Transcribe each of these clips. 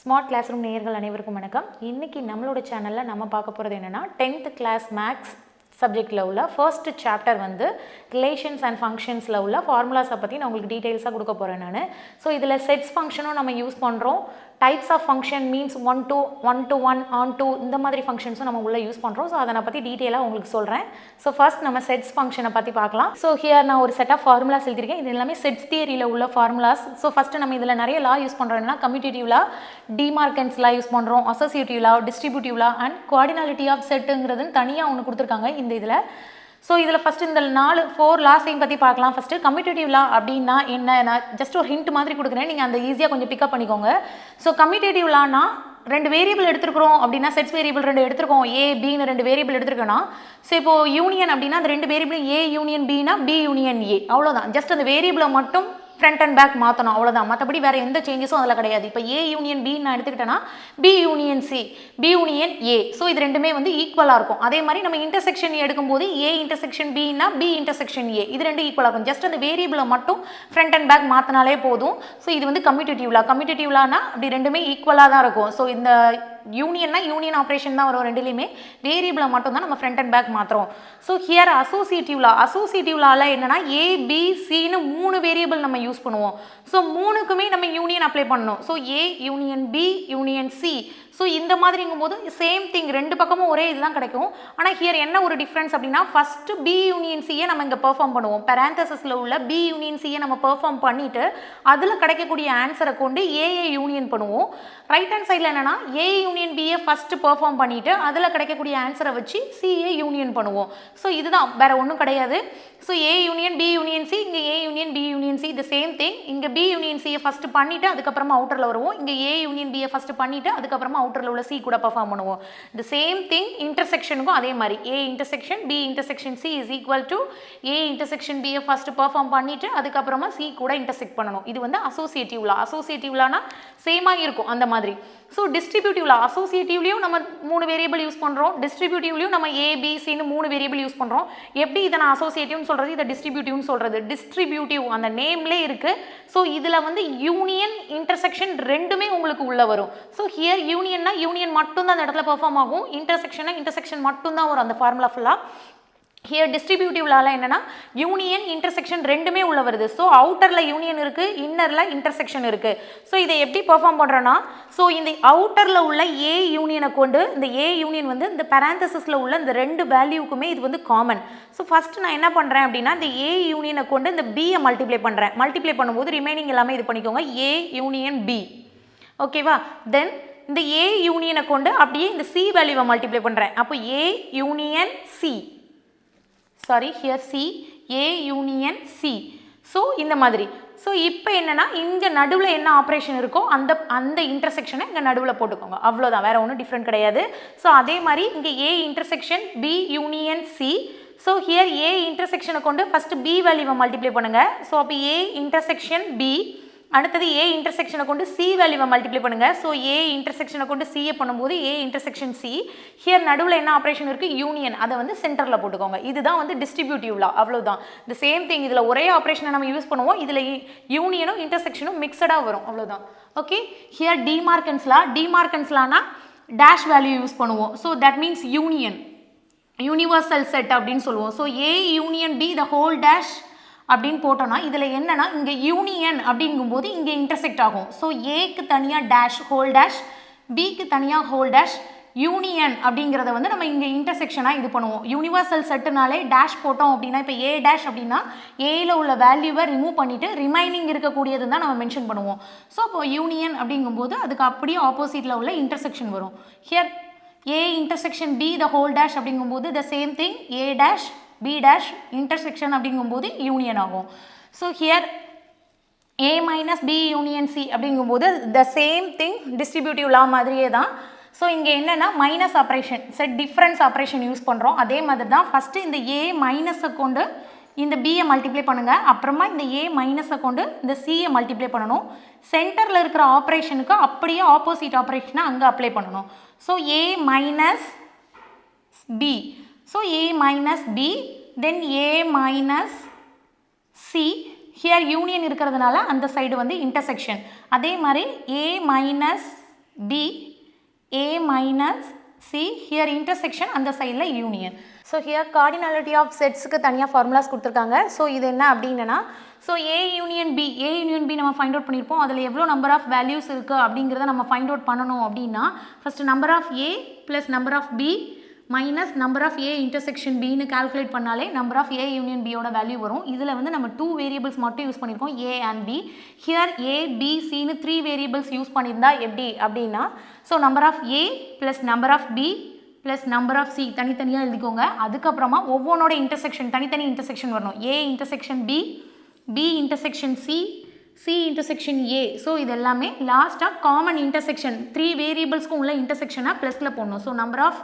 Smart class room நேயர்கள் அனைவருக்கும் வணக்கம். இன்னைக்கு நம்மளோட சேனலில் நம்ம பார்க்க போகிறது என்னென்னா 10th கிளாஸ் மேக்ஸ் சப்ஜெக்டில் உள்ள ஃபர்ஸ்ட் சாப்டர் வந்து ரிலேஷன்ஸ் அண்ட் ஃபங்க்ஷன்ஸில் உள்ள ஃபார்முலாஸை பற்றி நான் உங்களுக்கு டீட்டெயில்ஸாக கொடுக்க போகிறேன் நான். ஸோ இதில் செட்ஸ் ஃபங்க்ஷனும் நம்ம யூஸ் பண்ணுறோம். Types of function means one to one onto இந்த மாதிரி ஃபங்க்ஷன்ஸும் நம்ம உள்ளே யூஸ் பண்ணுறோம். ஸோ அதை நான் பற்றி டீட்டெயிலாக உங்களுக்கு சொல்கிறேன். ஸோ ஃபர்ஸ்ட் நம்ம செட்ஸ் ஃபங்க்ஷனை பற்றி பார்க்கலாம். ஸோ ஹியர் நான் ஒரு செட் ஆஃப் ஃபார்முலாஸ் எழுதியிருக்கேன். இது எல்லாமே செட்ஸ் தியரியில் உள்ள ஃபார்முலாஸ். ஸோ ஃபஸ்ட்டு நம்ம இதில் நிறைய லா யூஸ் பண்ணுறோம்னா commutative law, De Morgan's law use பண்ணுறோம், associative law, distributive law and cardinality of செட்டுங்கிறதுன்னு தனியாக ஒன்று கொடுத்துருக்காங்க இந்த இதில். ஸோ இதில் ஃபஸ்ட்டு இந்த 4 லாஸையும் பற்றி பார்க்கலாம். ஃபஸ்ட்டு கம்யூட்டேட்டிவ் லா அப்படின்னா என்ன, நான் ஜஸ்ட் ஒரு ஹிண்ட் மாதிரி கொடுக்குறேன், நீங்கள் அந்த ஈஸியாக கொஞ்சம் பிக்கப் பண்ணிக்கோங்க. ஸோ கம்யூட்டேட்டிவ் லானா 2 வேரியபிள் எடுத்துருக்கிறோம் அப்படின்னா செட்ஸ் வேரியபிள் 2 எடுத்துருக்கோம், ஏ பின்னு 2 வேரியபிள் எடுத்துருக்கோன்னா, ஸோ இப்போ யூனியன் அப்படின்னா அந்த 2 வேரியபிளும் ஏ யூனியன் பின்னா பி யூனியன் ஏ, அவ்வளோதான். ஜஸ்ட் அந்த வேரியபிளை மட்டும் ஃப்ரண்ட் அண்ட் பேக் மாற்றணும், அவ்வளோதான். மற்றபடி வேறு எந்த சேஞ்சஸும் அதில் கிடையாது. இப்போ ஏ யூனியன் பி நான் எடுத்துக்கிட்டேன்னா B union C, B union A, so இது ரெண்டுமே வந்து ஈக்குவலாக இருக்கும். அதே மாதிரி நம்ம இன்டர்செக்ஷன் எடுக்கும்போது ஏ இன்டர்செக்ஷன் பின்னா பி இன்டர்செக்ஷன் ஏ, இது ரெண்டும் ஈக்குவலாக இருக்கும். ஜஸ்ட் அந்த வேரியபிளை மட்டும் ஃப்ரண்ட் அண்ட் பேக் மாற்றினாலே போதும். ஸோ இது வந்து கம்யூட்டேட்டிவ் லா. கம்யூட்டேட்டிவ் லானா அப்படி ரெண்டுமே ஈக்குவலாக தான் இருக்கும். ஸோ இந்த யூனியன்னா யூனியன் ஆப்ரேஷன் தான் வரும், ரெண்டுலேயுமே வேரியபிளை மட்டும் தான் நம்ம ஃப்ரண்ட் அண்ட் பேக் மாற்றுறோம். So here associative law. Associative லாவில் என்னென்னா ஏ பி சின்னு 3 வேரியபிள் நம்ம யூஸ் பண்ணுவோம். ஸோ 3க்குமே நம்ம யூனியன் அப்ளை பண்ணணும். So A union B union C, so இந்த மாதிரிங்கும் போது சேம் திங், 2 பக்கமும் ஒரே இதுதான் கிடைக்கும். ஆனால் ஹியர் என்ன ஒரு டிஃப்ரென்ஸ் அப்படின்னா ஃபஸ்ட்டு பி யூனியன் சியை நம்ம இங்கே பெர்ஃபார்ம் பண்ணுவோம். பேரந்தசிஸில் உள்ள பி யூனியன் சியை நம்ம பெர்ஃபார்ம் பண்ணிவிட்டு அதில் கிடைக்கக்கூடிய ஆன்சரை கொண்டு ஏஏ யூனியன் பண்ணுவோம். ரைட் ஹேண்ட் சைடில் என்னென்னா ஏ யூனியன் பியை ஃபஸ்ட்டு பெர்ஃபார்ம் பண்ணிவிட்டு அதில் கிடைக்கக்கூடிய ஆன்சரை வச்சு சிஏ யூனியன் பண்ணுவோம். ஸோ இதுதான், வேறு ஒன்றும் கிடையாது. So A union B union C, இங்கே A union B union C, இது சேம் திங். இங்கே பி யூனியன் சியை ஃபஸ்ட்டு பண்ணிவிட்டு அதுக்கப்புறமா அவுட்டரில் வருவோம். இங்கே ஏ யூனியன் பியை ஃபஸ்ட்டு பண்ணிவிட்டு அதுக்கப்புறமா அவுட்டரில் உள்ள சி கூட பெர்ஃபார்ம் பண்ணுவோம். இந்த சேம் திங் இன்டர்செக்ஷனுக்கும் அதே மாதிரி A intersection B intersection C is equal to A intersection பியை ஃபஸ்ட்டு பெர்ஃபார்ம் பண்ணிவிட்டு அதுக்கப்புறமா சி கூட இன்டர்செக்ட் பண்ணணும். இது வந்து அசோசியேட்டிவ் லா. அசோசியேட்டிவ் லானா சேமாக இருக்கும் அந்த மாதிரி. ஸோ டிஸ்ட்ரிபியூட்டிவ் லா, அசோசியேட்டிவ்லையும் நம்ம 3 வேரியபிள் யூஸ் பண்ணுறோம், டிஸ்ட்ரிபியூட்டிவ்லையும் நம்ம ஏ பி சின்னு 3 வேரியபிள் யூஸ் பண்ணுறோம். எப்படி இதை நான் அசோசியேட்டிவ்னு சொல்கிறது, இதை டிஸ்ட்ரிபியூட்டிவ்னு சொல்கிறது. டிஸ்ட்ரிபியூட்டிவ் அந்த நேம்லே இருக்குது. ஸோ இதில் வந்து யூனியன் இன்டர்செக்ஷன் ரெண்டுமே உங்களுக்கு உள்ளே வரும். ஸோ ஹியர் யூனியன்னா யூனியன் மட்டும்தான் அந்த இடத்துல பெர்ஃபார்ம் ஆகும், இன்டர்செக்ஷன்னா இன்டர்செக்ஷன் மட்டும்தான் வரும் அந்த ஃபார்முலா ஃபுல்லாக. ஹியர் டிஸ்ட்ரிபியூட்டிவ் லால என்னன்னா யூனியன் இன்டர்செக்ஷன் ரெண்டுமே உள்ள வருது. ஸோ அவுட்டரில் யூனியன் இருக்குது, இன்னரில் இன்டர்செக்ஷன் இருக்குது. ஸோ இதை எப்படி பெர்ஃபார்ம் பண்ணுறோன்னா, ஸோ இந்த அவுட்டரில் உள்ள ஏ யூனியனை கொண்டு இந்த ஏ யூனியன் வந்து இந்த பேரந்தசிஸில் உள்ள இந்த 2 வேல்யூக்குமே இது வந்து காமன். ஸோ ஃபஸ்ட்டு நான் என்ன பண்ணுறேன் அப்படின்னா இந்த ஏ யூனியனை கொண்டு இந்த பியை மல்டிப்ளை பண்ணுறேன். மல்டிப்ளை பண்ணும்போது ரிமைனிங் எல்லாமே இது பண்ணிக்கோங்க, ஏ யூனியன் பி, ஓகேவா. தென் இந்த ஏ யூனியனை கொண்டு அப்படியே இந்த சி வேல்யூவை மல்டிப்ளை பண்ணுறேன். அப்போ A union C, sorry here C, A union C. So இந்த மாதிரி. ஸோ இப்போ என்னென்னா இங்கே நடுவில் என்ன ஆப்ரேஷன் இருக்கோ அந்த இன்டர்செக்ஷனை இங்கே நடுவில் போட்டுக்கோங்க, அவ்வளோதான், வேறு ஒன்றும் டிஃப்ரெண்ட் கிடையாது. ஸோ அதே மாதிரி இங்கே A intersection B union C. So here A இன்டர்செக்ஷனை கொண்டு ஃபஸ்ட்டு பி வேல்யூவை மல்டிப்ளை பண்ணுங்கள். ஸோ அப்போ ஏ இன்டர்செக்ஷன் பி, அடுத்தது ஏ இன்டர்செக்ஷனை கொண்டு சி வேல்யூவை மல்டிப்ளை பண்ணுங்கள். ஸோ ஏ இன்டர்செக்ஷனை கொண்டு சியை பண்ணும்போது ஏ இன்டர்செக்ஷன் சி. ஹியர் நடுவில் என்ன ஆப்ரேஷன் இருக்குது, யூனியன், அதை வந்து சென்டரில் போட்டுக்கோங்க. இதுதான் வந்து டிஸ்ட்ரிபியூட்டிவ் லா, அவ்வளோதான். இந்த சேம் திங், இதில் ஒரே ஆப்ரேஷனை நம்ம யூஸ் பண்ணுவோம், இதில் யூனியனும் இன்டர்செக்ஷனும் மிக்சடாக வரும், அவ்வளோதான். Okay. Here De Morgan's law. De Morgan's லானா டேஷ் வேல்யூ யூஸ் பண்ணுவோம். So that means union, universal set அப்படின்னு சொல்லுவோம். So A union B the whole dash அப்படின்னு போட்டோன்னா இதில் என்னென்னா இங்கே யூனியன் அப்படிங்கும்போது இங்கே இன்டர்செக்ட் ஆகும். ஸோ ஏக்கு தனியாக டேஷ் ஹோல் டேஷ், பிக்கு தனியாக ஹோல் டேஷ், யூனியன் அப்படிங்கிறத வந்து நம்ம இங்கே இன்டர்செக்ஷனாக இது பண்ணுவோம். யூனிவர்சல் செட்டுனாலே டேஷ் போட்டோம் அப்படின்னா இப்போ ஏ டேஷ் அப்படின்னா ஏயில் உள்ள வேல்யூவை ரிமூவ் பண்ணிவிட்டு ரிமைனிங் இருக்கக்கூடியது தான் நம்ம மென்ஷன் பண்ணுவோம். ஸோ அப்போ யூனியன் அப்படிங்கும்போது அதுக்கு அப்படியே ஆப்போசிட்டில் உள்ள இன்டர்செக்ஷன் வரும். Here A intersection B the whole dash அப்படிங்கும்போது the same thing, A dash B dash intersection அப்படிங்கும்போது யூனியன் ஆகும். So here A minus B union C அப்படிங்கும்போது the same thing, distributive law மாதிரியே தான். ஸோ இங்கே என்னென்னா minus operation, set difference operation use பண்ணுறோம். அதே மாதிரி தான் ஃபஸ்ட்டு இந்த ஏ மைனஸை கொண்டு இந்த பியை மல்டிப்ளை பண்ணுங்கள், அப்புறமா இந்த ஏ மைனஸை கொண்டு இந்த சியை மல்டிப்ளை பண்ணணும். சென்டரில் இருக்கிற ஆப்ரேஷனுக்கு அப்படியே ஆப்போசிட் ஆப்ரேஷனை அங்கே அப்ளை பண்ணணும். So A minus B, so A minus B, then A minus C. Here union இருக்கிறதுனால அந்த சைடு வந்து இன்டர்செக்ஷன். அதே மாதிரி A minus B, A minus C, here intersection அந்த சைடில் union. So here cardinality of செட்ஸுக்கு தனியாக ஃபார்முலாஸ் கொடுத்துருக்காங்க. ஸோ இது என்ன அப்படின்னா, ஸோ A union B நம்ம ஃபைண்ட் அவுட் பண்ணியிருப்போம். அதில் எவ்வளோ நம்பர் ஆஃப் வேல்யூஸ் இருக்குது அப்படிங்கிறத நம்ம ஃபைண்ட் அவுட் பண்ணணும் அப்படின்னா, first number of A plus number of B minus number of A intersection Bன்னு கால்குலேட் பண்ணாலே நம்பர் ஆஃப் A யூனியன் Bயோட வேல்யூ வரும். இதில் வந்து நம்ம 2 வேரியபிள்ஸ் மட்டும் யூஸ் பண்ணியிருக்கோம், A and B. Here A, B, Cன்னு 3 வேரியபிள்ஸ் யூஸ் பண்ணியிருந்தா எப்படி அப்படின்னா, so number of A plus number of B plus number of C தனித்தனியாக எழுதிக்கோங்க. அதுக்கப்புறமா ஒவ்வொன்றோட இன்டர்செக்ஷன் தனித்தனி இன்டர்செக்ஷன் வரணும். A intersection B, B intersection C, C intersection A. So இது எல்லாமே லாஸ்ட்டாக காமன் இன்டர்செக்ஷன் 3 வேரியபிள்ஸ்க்கும் உள்ள இன்டர்செக்ஷனாக ப்ளஸில் போடணும். So number of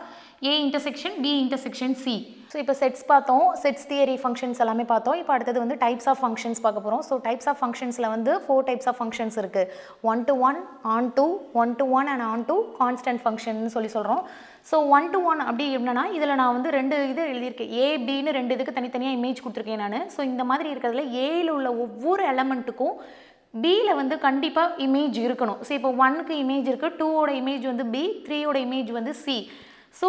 A intersection B intersection C. So இப்போ செட்ஸ் பார்த்தோம், செட்ஸ் தியரி ஃபங்க்ஷன்ஸ் எல்லாமே பார்த்தோம். இப்போ அடுத்தது வந்து டைப்ஸ் ஆஃப் ஃபங்க்ஷன்ஸ் பார்க்க போகிறோம். ஸோ டைப்ஸ் ஆஃப் ஃபங்க்ஷன்ஸில் வந்து 4 டைப்ஸ் ஆஃப் ஃபங்க்ஷன்ஸ் இருக்குது. 1-to-1, on-to, 1-to-1 and on-to constant function சொல்கிறோம். ஸோ 1-to-1 அப்படி என்னன்னா, இதில் நான் வந்து 2 இது எழுதியிருக்கேன், A, Bன்னு 2 இதுக்கு தனித்தனியாக இமேஜ் கொடுத்துருக்கேன் நான். ஸோ இந்த மாதிரி இருக்கிறதுல Aயில் உள்ள ஒவ்வொரு எலமெண்ட்டுக்கும் Bயில் வந்து கண்டிப்பாக இமேஜ் இருக்கணும். ஸோ இப்போ 1க்கு இமேஜ் இருக்குது, 2ஓட இமேஜ் வந்து B, 3ஓட இமேஜ் வந்து C. ஸோ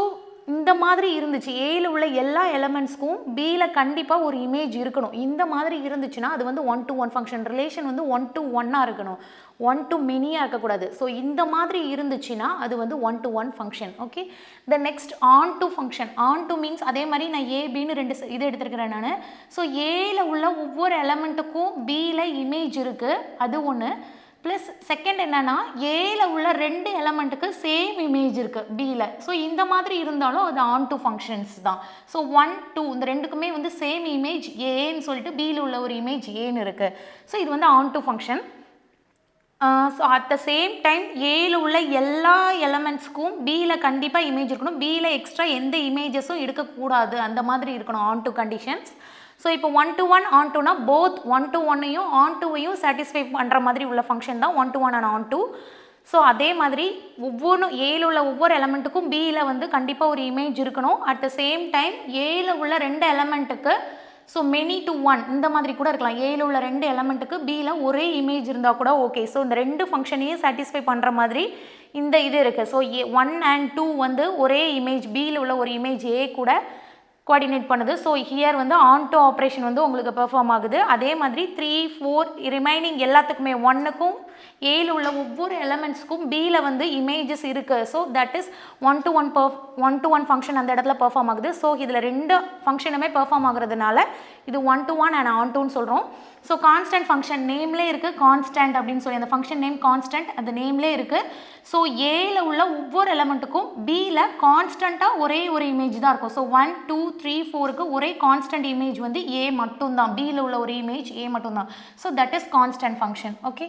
இந்த மாதிரி இருந்துச்சு, Aயில் உள்ள எல்லா எலமெண்ட்ஸ்க்கும் Bயில் கண்டிப்பாக ஒரு இமேஜ் இருக்கணும். இந்த மாதிரி இருந்துச்சுன்னா அது வந்து 1-to-1 ஃபங்க்ஷன். ரிலேஷன் வந்து 1-to-1 இருக்கணும், 1-to-many இருக்கக்கூடாது. ஸோ இந்த மாதிரி இருந்துச்சுன்னா அது வந்து 1-to-1 function. Okay, the next on-to function. on-to means அதே மாதிரி நான் A, Bன்னு 2 இது எடுத்துருக்கிறேன் நான். ஸோ Aயில் உள்ள ஒவ்வொரு எலமெண்ட்டுக்கும் Bயில் இமேஜ் இருக்குது, அது ஒன்று. ப்ளஸ் செகண்ட் என்னென்னா, Aயில் உள்ள 2 எலமெண்ட்டுக்கு சேம் இமேஜ் இருக்குது Bயில். ஸோ இந்த மாதிரி இருந்தாலும் அது on-to ஃபங்க்ஷன்ஸ் தான். ஸோ 1, 2 இந்த ரெண்டுக்குமே வந்து சேம் இமேஜ் Aன்னு சொல்லிட்டு Bயில் உள்ள ஒரு இமேஜ் Aன்னு இருக்குது. ஸோ இது வந்து on-to function. So at the same time Aயில் உள்ள எல்லா எலமெண்ட்ஸ்க்கும் Bயில் கண்டிப்பாக இமேஜ் இருக்கணும். Bயில் எக்ஸ்ட்ரா எந்த இமேஜஸும் எடுக்கக்கூடாது, அந்த மாதிரி இருக்கணும் on-to கண்டிஷன்ஸ். ஸோ இப்போ 1-to-1 on-toனா போத் 1-to-1ஐயும் on-toவையும் சாட்டிஸ்ஃபை பண்ணுற மாதிரி உள்ள ஃபங்க்ஷன் தான் 1-to-1 அண்ட் on-to. ஸோ அதே மாதிரி ஒவ்வொன்றும் Aயில் உள்ள ஒவ்வொரு எலமெண்ட்டுக்கும் Bயில் வந்து கண்டிப்பாக ஒரு இமேஜ் இருக்கணும். அட் த சேம் டைம் Aயில் உள்ள 2 எலமெண்ட்டுக்கு ஸோ many to 1 இந்த மாதிரி கூட இருக்கலாம். Aயில் உள்ள 2 எலமெண்ட்டுக்கு Bயில் ஒரே இமேஜ் இருந்தால் கூட ஓகே. ஸோ இந்த 2 ஃபங்க்ஷனையும் சாட்டிஸ்ஃபை பண்ணுற மாதிரி இந்த இது இருக்குது. ஸோ 1 and 2 வந்து ஒரே இமேஜ், Bயில் உள்ள ஒரு இமேஜ் A கூட கோஆர்டினேட் பண்ணுது. ஸோ ஹியர் வந்து on-to ஆப்ரேஷன் வந்து உங்களுக்கு பெர்ஃபார்ம் ஆகுது. அதே மாதிரி 3, 4 ரிமைனிங் எல்லாத்துக்குமே 1க்கும் Aயில் உள்ள ஒவ்வொரு எலமெண்ட்ஸ்க்கும் Bயில் வந்து இமேஜஸ் இருக்குது. So that is 1-to-1 function அந்த இடத்துல பெர்ஃபார்ம் ஆகுது. ஸோ இதில் 2 ஃபங்க்ஷனுமே பெர்ஃபார்ம் ஆகுறதுனால இது 1-to-1 அண்ட் on-toன்னு சொல்கிறோம். ஸோ கான்ஸ்டன்ட் ஃபங்க்ஷன் நேம்லே இருக்குது, கான்ஸ்டன்ட் அப்படின்னு சொல்லி அந்த ஃபங்க்ஷன் நேம் கான்ஸ்டன்ட் அந்த நேம்லே இருக்குது. ஸோ Aயில் உள்ள ஒவ்வொரு எலமெண்ட்டுக்கும் Bயில் கான்ஸ்டண்ட்டாக ஒரே ஒரு இமேஜ் தான் இருக்கும். ஸோ 1, 2, 3, 4க்கு ஒரே கான்ஸ்டன்ட் இமேஜ் வந்து A மட்டும்தான், Bயில் உள்ள ஒரு இமேஜ் A மட்டும்தான். So that is constant function. Okay.